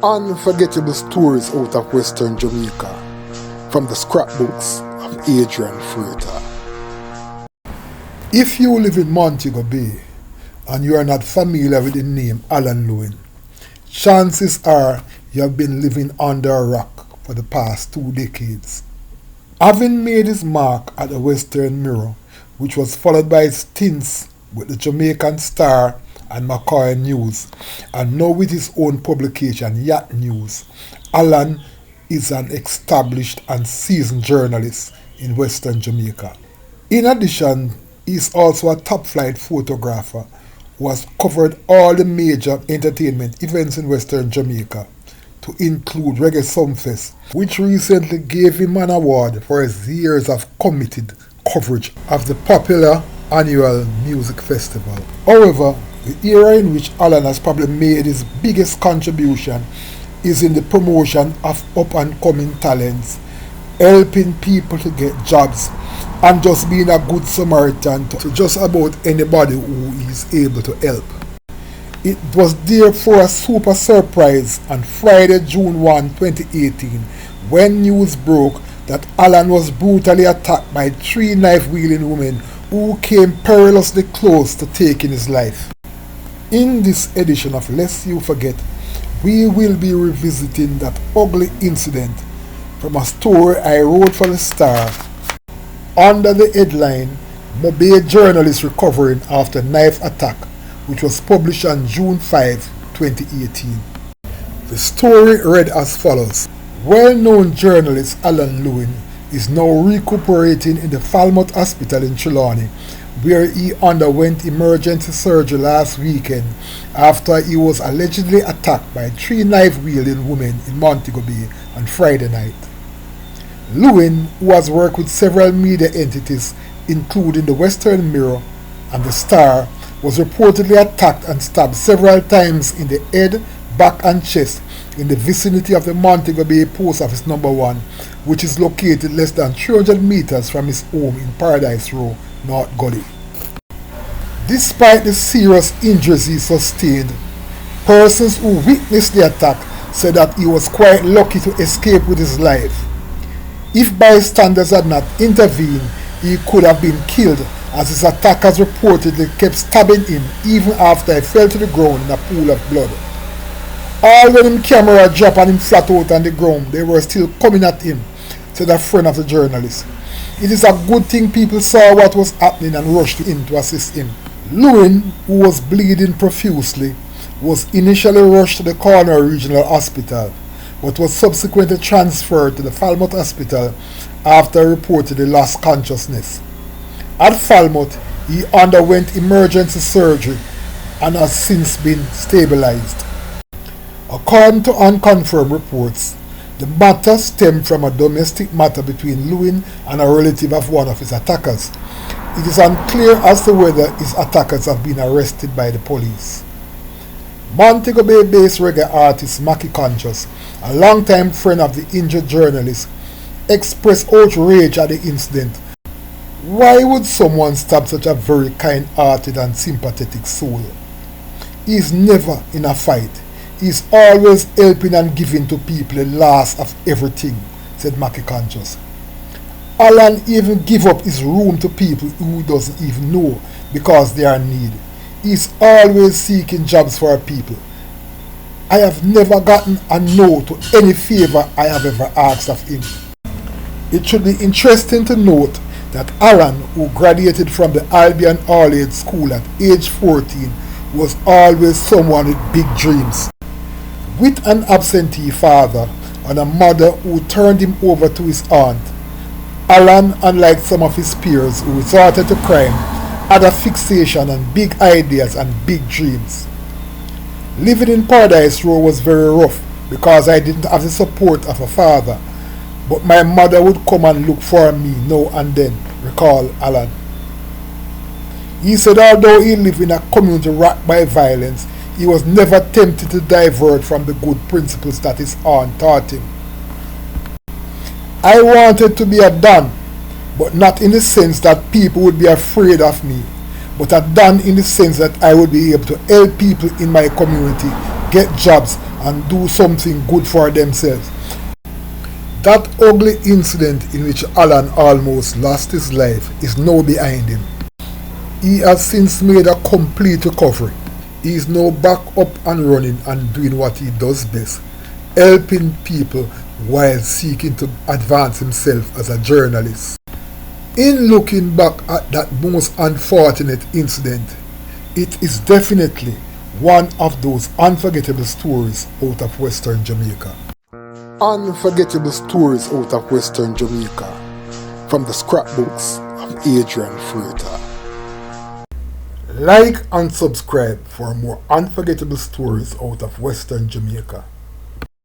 Unforgettable stories out of Western Jamaica from the scrapbooks of Adrian Freighter. If you live in Montego Bay and you are not familiar with the name Alan Lewin, chances are you have been living under a rock for the past 2 decades. Having made his mark at the Western Mirror, which was followed by stints with the Jamaican Star and McCoy News, and now with his own publication, Yacht News, Alan is an established and seasoned journalist in Western Jamaica. In addition, he is also a top-flight photographer who has covered all the major entertainment events in Western Jamaica, to include Reggae Sumfest, which recently gave him an award for his years of committed coverage of the popular annual music festival. However, the era in which Alan has probably made his biggest contribution is in the promotion of up-and-coming talents, helping people to get jobs, and just being a good Samaritan to just about anybody who is able to help. It was therefore a super surprise on Friday, June 1, 2018, when news broke that Alan was brutally attacked by 3 knife-wielding women who came perilously close to taking his life. In this edition of Lest You Forget, we will be revisiting that ugly incident from a story I wrote for the Star under the headline "Mobile Journalist Recovering After Knife Attack," which was published on June 5, 2018. The story read as follows. Well-known journalist Alan Lewin is now recuperating in the Falmouth Hospital in Trelawney, where he underwent emergency surgery last weekend after he was allegedly attacked by 3 knife-wielding women in Montego Bay on Friday night. Lewin, who has worked with several media entities including the Western Mirror and the Star, was reportedly attacked and stabbed several times in the head, back and chest in the vicinity of the Montego Bay Post Office No. 1, which is located less than 300 meters from his home in Paradise Row, North Gully. Despite the serious injuries he sustained, persons who witnessed the attack said that he was quite lucky to escape with his life. If bystanders had not intervened, he could have been killed, as his attackers reportedly kept stabbing him even after he fell to the ground in a pool of blood. All when him camera dropped and him flat out on the ground, they were still coming at him, said a friend of the journalist. It is a good thing people saw what was happening and rushed in to assist him. Lewin, who was bleeding profusely, was initially rushed to the Corner Regional Hospital, but was subsequently transferred to the Falmouth Hospital after he reportedly lost consciousness. At Falmouth, he underwent emergency surgery and has since been stabilized. According to unconfirmed reports, the matter stemmed from a domestic matter between Lewin and a relative of one of his attackers. It is unclear as to whether his attackers have been arrested by the police. Montego Bay-based reggae artist Mackie Conscious, a longtime friend of the injured journalist, expressed outrage at the incident. Why would someone stab such a very kind-hearted and sympathetic soul? He is never in a fight. He is always helping and giving to people the last of everything, said Mackie Conscious. Alan even give up his room to people who he doesn't even know because they are in need. He is always seeking jobs for people. I have never gotten a no to any favor I have ever asked of him. It should be interesting to note that Alan, who graduated from the Albion All-Age School at age 14, was always someone with big dreams. With an absentee father and a mother who turned him over to his aunt, Alan, unlike some of his peers who resorted to crime, had a fixation on big ideas and big dreams. Living in Paradise Row was very rough because I didn't have the support of a father, but my mother would come and look for me now and then, recalled Alan. He said although he lived in a community racked by violence, he was never tempted to divert from the good principles that his aunt taught him. I wanted to be a Don, but not in the sense that people would be afraid of me, but a Don in the sense that I would be able to help people in my community get jobs and do something good for themselves. That ugly incident in which Alan almost lost his life is now behind him. He has since made a complete recovery. He is now back up and running and doing what he does best, helping people while seeking to advance himself as a journalist. In looking back at that most unfortunate incident, it is definitely one of those unforgettable stories out of Western Jamaica. Unforgettable stories out of Western Jamaica from the scrapbooks of Adrian Freighter. Like and subscribe for more unforgettable stories out of Western Jamaica.